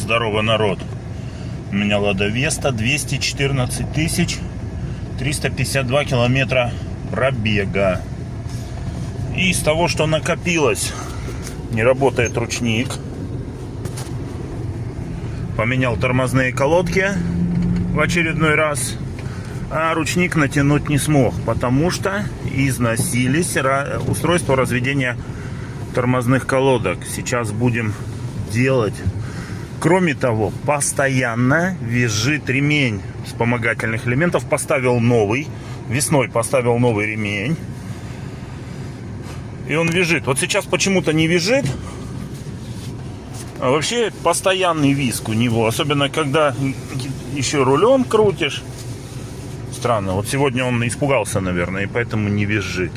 Здорово, народ. У меня Лада Веста, 214 тысяч 352 километра пробега. И из того, что накопилось, не работает ручник. Поменял тормозные колодки в очередной раз, а ручник натянуть не смог, потому что износились устройства разведения тормозных колодок. Сейчас будем делать. Кроме того, постоянно визжит ремень вспомогательных элементов. Поставил новый. Весной поставил новый ремень. И он визжит. Вот сейчас почему-то не визжит. А вообще постоянный визг у него. Особенно когда еще рулем крутишь. Странно. Вот сегодня он испугался, наверное, и поэтому не визжит.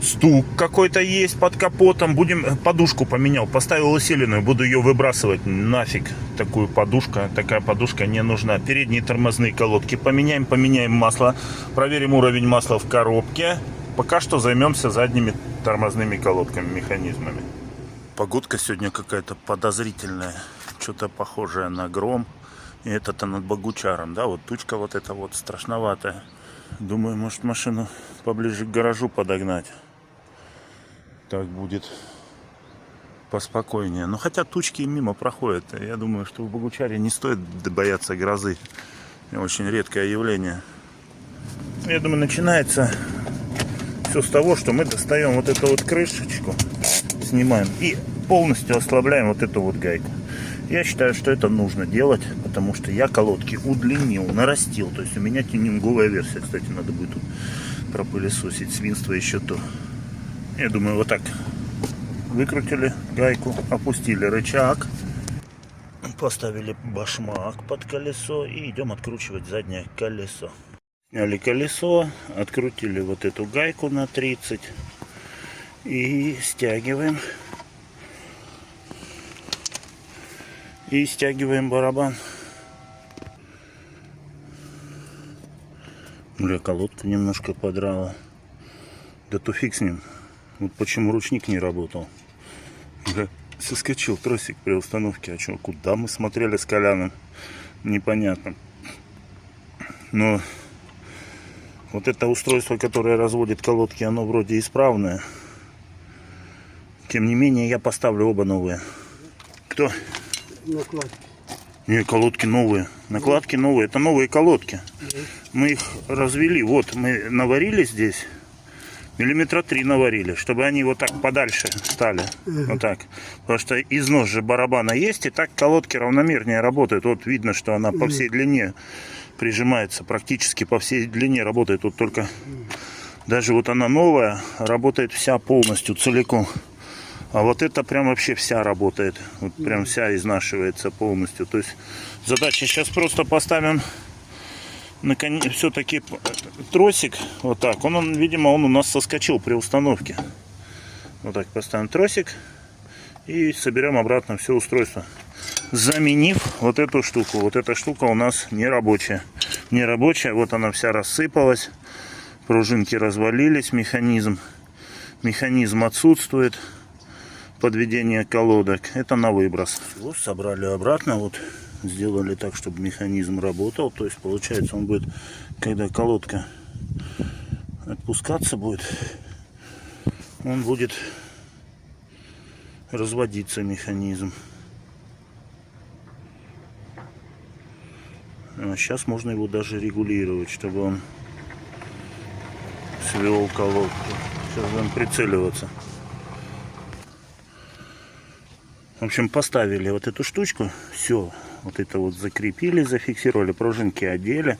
Стук какой-то есть под капотом. Будем подушку поменял. Поставил усиленную. Буду ее выбрасывать. Нафиг такую подушку. Такая подушка не нужна. Передние тормозные колодки поменяем масло. Проверим уровень масла в коробке. Пока что займемся задними тормозными колодками, механизмами. Погодка сегодня какая-то подозрительная. Что-то похожее на гром. И это-то над Богучаром. Да, вот тучка вот эта вот страшноватая. Думаю, может машину поближе к гаражу подогнать. Так будет поспокойнее. Но хотя тучки мимо проходят. Я думаю, что в Богучаре не стоит бояться грозы. Очень редкое явление. Я думаю, начинается все с того, что мы достаем вот эту вот крышечку, снимаем и полностью ослабляем вот эту вот гайку. Я считаю, что это нужно делать, потому что я колодки удлинил, нарастил. То есть у меня тюнинговая версия. Кстати, надо будет тут пропылесосить. Свинство еще то. Я думаю, вот так выкрутили гайку, опустили рычаг, поставили башмак под колесо и идем откручивать заднее колесо. Сняли колесо, открутили вот эту гайку на 30 и стягиваем. И стягиваем барабан. Бля, колодку немножко подрала. Да то фиг с ним. Вот почему ручник не работал. Бля, соскочил тросик при установке. А что, куда мы смотрели с Коляном? Непонятно. Но вот это устройство, которое разводит колодки, оно вроде исправное. Тем не менее, я поставлю оба новые. Кто? Накладки. Не, колодки новые. Накладки новые. Это новые колодки. Мы их развели. Вот, мы наварили здесь. Миллиметра 3 наварили, чтобы они вот так подальше стали. Вот так. Потому что износ же барабана есть, и так колодки равномернее работают. Вот видно, что она по всей длине прижимается. Практически по всей длине работает. Вот только даже вот она новая, работает вся полностью, целиком. А вот это прям вообще вся работает. Вот прям вся изнашивается полностью. То есть задача сейчас просто поставим все-таки тросик. Вот так. Он, видимо, он у нас соскочил при установке. Вот так поставим тросик. И соберем обратно все устройство. Заменив вот эту штуку. Вот эта штука у нас не рабочая. Не рабочая. Вот она вся рассыпалась. Пружинки развалились. Механизм отсутствует. Подведение колодок. Это на выброс. Вот, собрали обратно. Вот сделали так, чтобы механизм работал. То есть получается, он будет, когда колодка отпускаться будет, он будет разводиться, механизм. А сейчас можно его даже регулировать, чтобы он свел колодку. Сейчас будем прицеливаться. В общем, поставили вот эту штучку, все, вот это вот закрепили, зафиксировали, пружинки одели,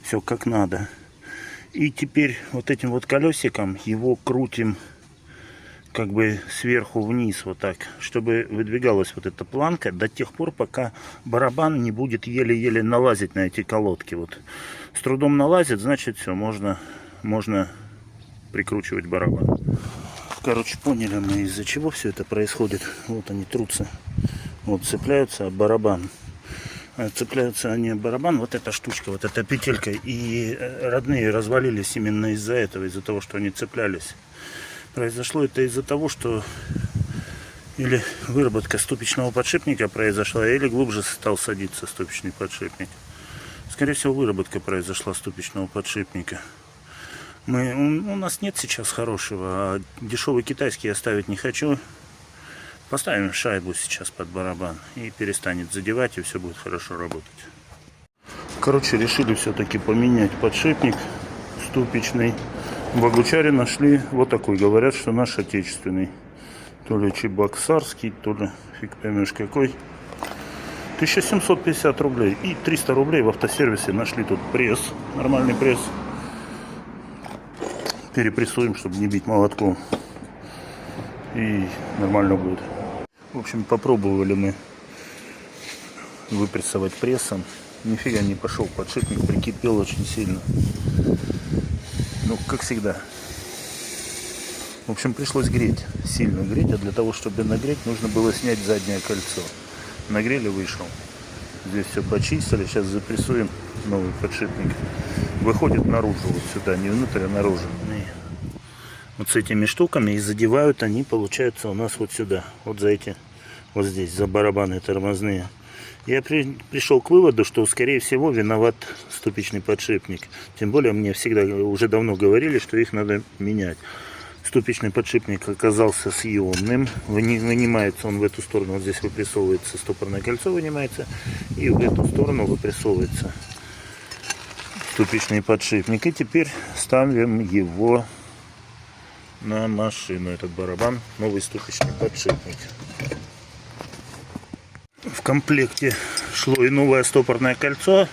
все как надо. И теперь вот этим вот колесиком его крутим как бы сверху вниз вот так, чтобы выдвигалась вот эта планка до тех пор, пока барабан не будет еле-еле налазить на эти колодки. Вот с трудом налазит, значит все, можно прикручивать барабан. Короче, поняли мы, из-за чего все это происходит. Вот они трутся. Вот цепляются об барабан. Цепляются они об барабан. Вот эта штучка, вот эта петелька. И родные развалились именно из-за этого. Из-за того, что они цеплялись. Произошло это из-за того, что Или выработка ступичного подшипника произошла, или глубже стал садиться ступичный подшипник. Скорее всего, выработка произошла ступичного подшипника. У нас нет сейчас хорошего, а дешевый китайский я ставить не хочу. Поставим шайбу сейчас под барабан и перестанет задевать, и все будет хорошо работать. Короче, решили все-таки поменять подшипник ступичный. В Богучаре нашли вот такой. Говорят, что наш отечественный. То ли чебоксарский, то ли фиг поймешь какой. 1750 рублей. И 300 рублей в автосервисе нашли тут пресс. Нормальный пресс. Перепрессуем, чтобы не бить молотком. И нормально будет. В общем, попробовали мы выпрессовать прессом. Нифига не пошел подшипник, прикипел очень сильно. Ну, как всегда. В общем, пришлось греть, сильно греть, а для того, чтобы нагреть, нужно было снять заднее кольцо. Нагрели, вышел. Здесь все почистили, сейчас запрессуем новый подшипник. Выходит наружу, вот сюда, не внутрь, а наружу. И вот с этими штуками, и задевают они, получается, у нас вот сюда, вот за эти, вот здесь, за барабаны тормозные. Я пришел к выводу, что, скорее всего, виноват ступичный подшипник. Тем более, мне всегда, уже давно говорили, что их надо менять. Ступичный подшипник оказался съемным. Вынимается он в эту сторону. Вот здесь выпрессовывается стопорное кольцо, вынимается. И в эту сторону выпрессовывается ступичный подшипник. И теперь ставим его на машину. Этот барабан. Новый ступичный подшипник. В комплекте шло и новое стопорное кольцо.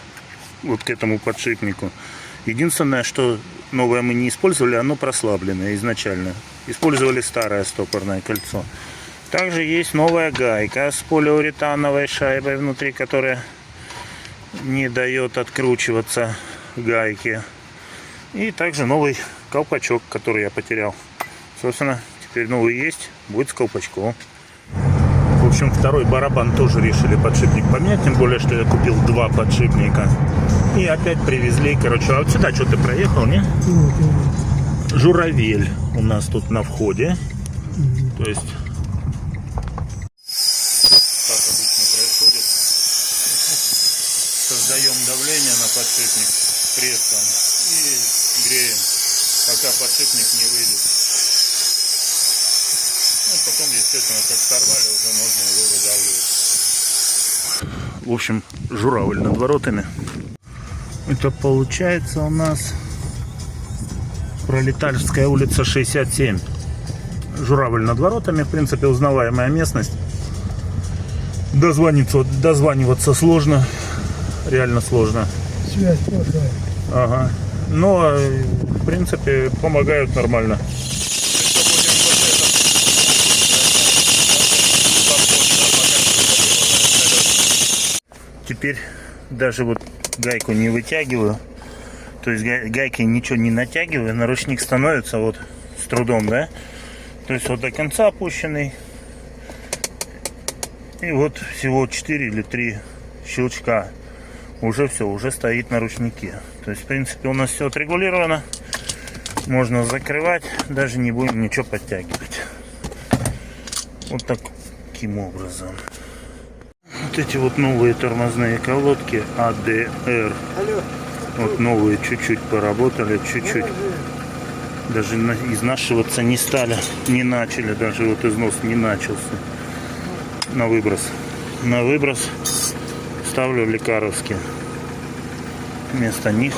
Вот к этому подшипнику. Единственное, что новое мы не использовали, оно прослабленное изначально. Использовали старое стопорное кольцо. Также есть новая гайка с полиуретановой шайбой внутри, которая не дает откручиваться гайке. И также новый колпачок, который я потерял. Собственно, теперь новый есть, будет с колпачком. В общем, второй барабан тоже решили подшипник поменять, тем более, что я купил два подшипника. И опять привезли, короче, а вот сюда что-то проехал, не? Журавель у нас тут на входе. То есть, так обычно происходит. Создаем давление на подшипник прессом и греем, пока подшипник не выйдет. Ну, потом, естественно, как сорвали, уже можно его выдавливать. В общем, журавль над воротами. Это получается у нас Пролетарская улица 67. Журавль над воротами. В принципе, узнаваемая местность. Дозваниваться сложно. Реально сложно. Связь плохая. Ага. Но, в принципе, помогают нормально. Теперь даже вот гайку не вытягиваю, то есть гайкой ничего не натягиваю, наручник становится вот с трудом, да, то есть вот до конца опущенный, и вот всего 4 или 3 щелчка, уже все, уже стоит на ручнике. То есть в принципе у нас все отрегулировано, можно закрывать, даже не будем ничего подтягивать. Вот таким образом. Вот эти вот новые тормозные колодки ADR. Вот новые чуть-чуть поработали, чуть-чуть. Даже изнашиваться не стали, не начали, даже вот износ не начался. На выброс. На выброс ставлю лекаровские. Вместо них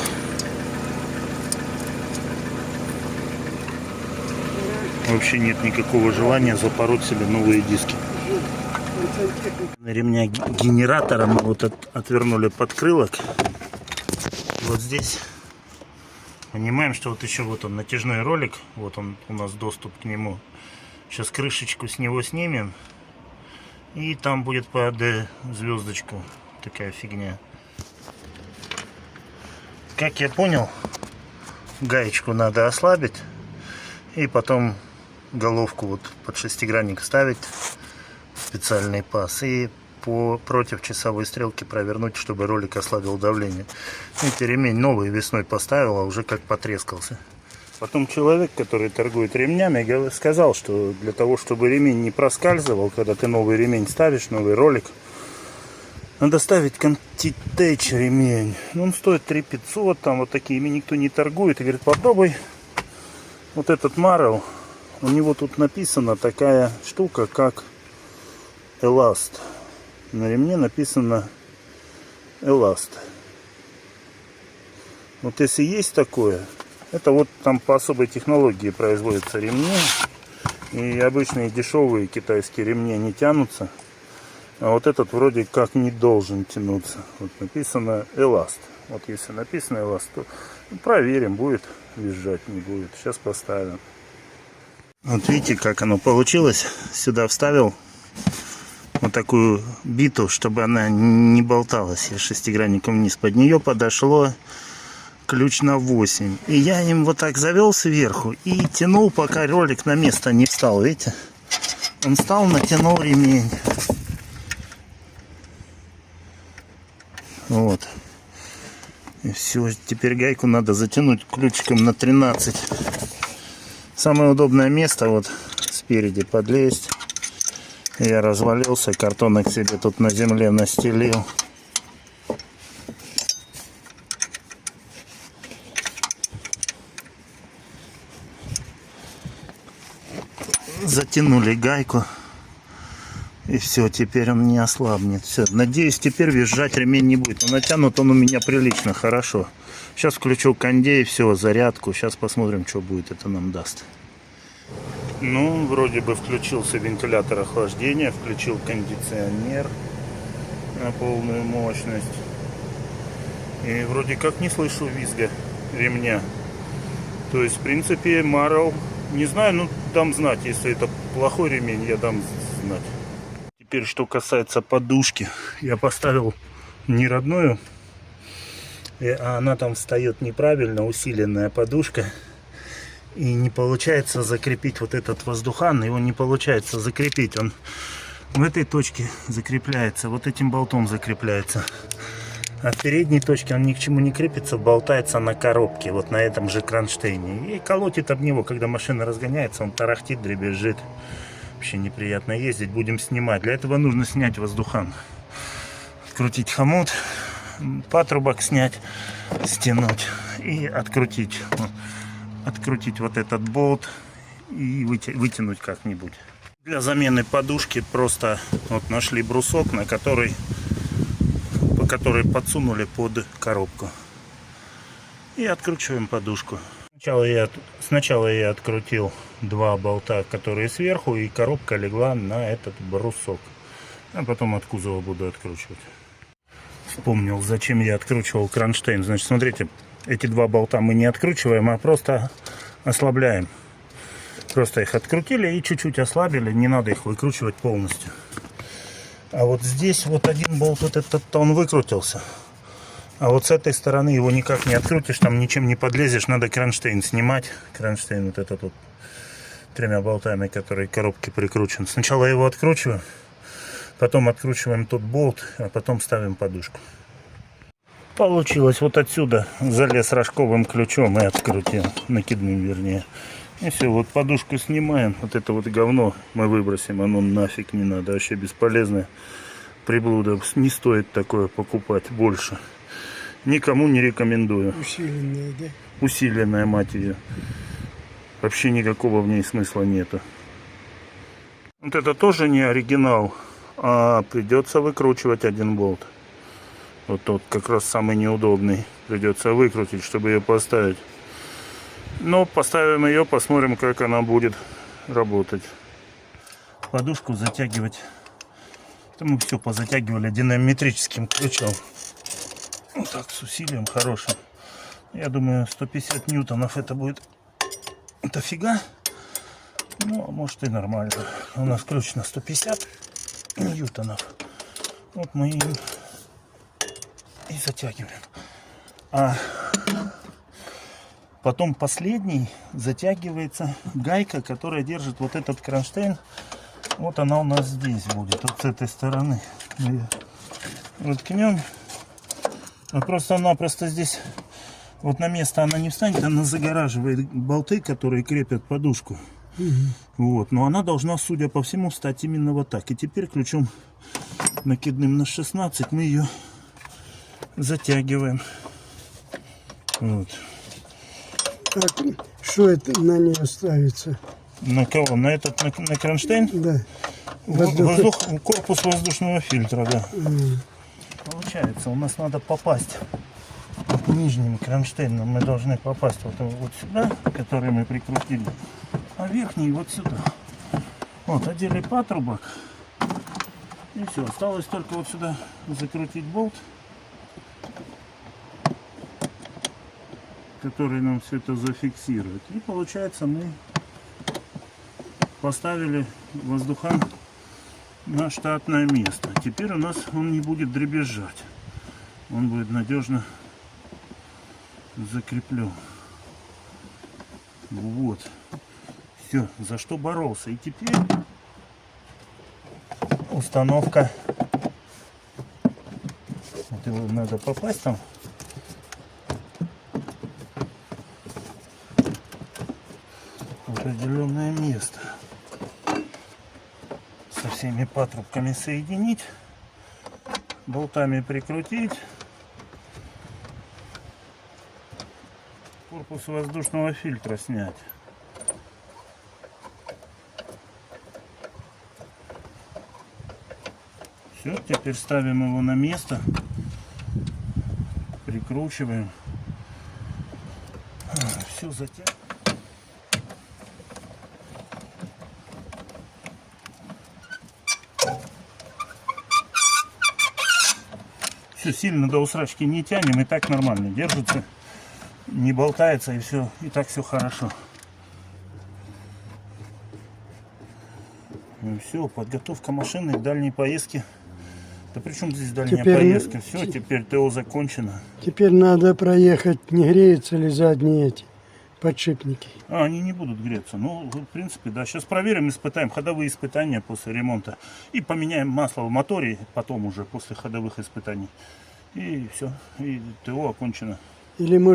вообще нет никакого желания запороть себе новые диски. На ремня генератора мы вот отвернули подкрылок. Вот здесь понимаем, что вот еще вот он натяжной ролик, вот он у нас доступ к нему. Сейчас крышечку с него снимем, и там будет по AD звездочку такая фигня. Как я понял, гаечку надо ослабить и потом головку вот под шестигранник ставить, специальный паз, и против часовой стрелки провернуть, чтобы ролик ослабил давление. Видите, ремень новый весной поставил, а уже как потрескался. Потом человек, который торгует ремнями, сказал, что для того, чтобы ремень не проскальзывал, когда ты новый ремень ставишь, новый ролик, надо ставить Conti-Tech ремень. Ну, он стоит 3500, там вот такие, ими никто не торгует. И говорит, попробуй вот этот Marel. У него тут написана такая штука, как Elast. На ремне написано Elast. Вот если есть такое, это вот там по особой технологии производятся ремни. И обычные дешевые китайские ремни не тянутся. А вот этот вроде как не должен тянуться. Вот написано Elast. Вот если написано Elast, то проверим, будет визжать, не будет. Сейчас поставим. Вот видите, как оно получилось. Сюда вставил вот такую биту, чтобы она не болталась. Я шестигранником вниз под нее подошло. Ключ на 8. И я им вот так завел сверху и тянул, пока ролик на место не встал. Видите? Он встал, натянул ремень. Вот. И все. Теперь гайку надо затянуть ключиком на 13. Самое удобное место вот спереди подлезть. Я развалился, картонок себе тут на земле настелил. Затянули гайку. И все, теперь он не ослабнет. Все, надеюсь, теперь визжать ремень не будет. Но натянут он у меня прилично хорошо. Сейчас включу кондей, все, зарядку. Сейчас посмотрим, что будет, это нам даст. Ну, вроде бы включился вентилятор охлаждения, включил кондиционер на полную мощность. И вроде как не слышу визга ремня. То есть, в принципе, Marel, не знаю, ну, дам знать. Если это плохой ремень, я дам знать. Теперь, что касается подушки. Я поставил не родную, а она там встает неправильно, усиленная подушка. И не получается закрепить вот этот воздухан. Его не получается закрепить. Он в этой точке закрепляется, вот этим болтом закрепляется. А в передней точке он ни к чему не крепится, болтается на коробке, вот на этом же кронштейне. И колотит об него, когда машина разгоняется, он тарахтит, дребезжит. Вообще неприятно ездить, будем снимать. Для этого нужно снять воздухан. Открутить хомут, патрубок снять, стянуть и открутить. Открутить вот этот болт и вытянуть как-нибудь. Для замены подушки просто вот нашли брусок, по который подсунули под коробку. И откручиваем подушку. Сначала я открутил два болта, которые сверху, и коробка легла на этот брусок. А потом от кузова буду откручивать. Вспомнил, зачем я откручивал кронштейн. Значит, смотрите, эти два болта мы не откручиваем, а просто ослабляем. Просто их открутили и чуть-чуть ослабили, не надо их выкручивать полностью. А вот здесь вот один болт, вот этот, он выкрутился. А вот с этой стороны его никак не открутишь, там ничем не подлезешь, надо кронштейн снимать. Кронштейн вот этот вот тремя болтами, который к коробке прикручен. Сначала его откручиваем, потом откручиваем тот болт, а потом ставим подушку. Получилось вот отсюда, залез рожковым ключом и открутил, накидным вернее. И все, вот подушку снимаем, вот это вот говно мы выбросим, оно нафиг не надо, вообще бесполезное приблуда. Не стоит такое покупать больше. Никому не рекомендую. Усиленная, да? Усиленная, мать ее. Вообще никакого в ней смысла нету. Вот это тоже не оригинал, а придется выкручивать один болт. Вот тот как раз самый неудобный. Придется выкрутить, чтобы ее поставить. Но поставим ее, посмотрим, как она будет работать. Подушку затягивать. Мы все позатягивали динамометрическим ключом. Вот так, с усилием хорошим. Я думаю, 150 ньютонов это будет дофига. Ну, а может и нормально. У нас ключ на 150 ньютонов. Вот мы им и затягиваем. А потом последний затягивается гайка, которая держит вот этот кронштейн. Вот она у нас здесь будет, вот с этой стороны. Мы ее воткнем. Мы просто-напросто здесь Вот на место она не встанет, она загораживает болты, которые крепят подушку. Вот, но она должна, судя по всему, встать именно вот так. И теперь ключом накидным на 16 мы ее затягиваем. Вот. Так, что это на нее ставится? На кого? На этот, на кронштейн? Да. Корпус воздушного фильтра, да. Получается, у нас надо попасть нижним кронштейном. Мы должны попасть вот сюда, который мы прикрутили, а верхний вот сюда. Вот, одели патрубок. И все. Осталось только вот сюда закрутить болт, который нам все это зафиксирует. И получается, мы поставили воздухан на штатное место. Теперь у нас он не будет дребезжать. Он будет надежно закреплен. Вот. Все, за что боролся. И теперь установка. Вот его надо попасть там. В определенное место. Со всеми патрубками соединить. Болтами прикрутить. Корпус воздушного фильтра снять. Все, теперь ставим его на место, прикручиваем. Все затягиваем. Все, сильно до усрачки не тянем, и так нормально держится, не болтается, и все, и так все хорошо. Ну все, подготовка машины к дальней поездке. Да при чем здесь дальняя поездка? Все, теперь ТО закончено. Теперь надо проехать, не греются ли задние эти подшипники. Они не будут греться. Ну, в принципе, да. Сейчас проверим, испытаем ходовые испытания после ремонта. И поменяем масло в моторе потом уже, после ходовых испытаний. И все. И ТО окончено. Или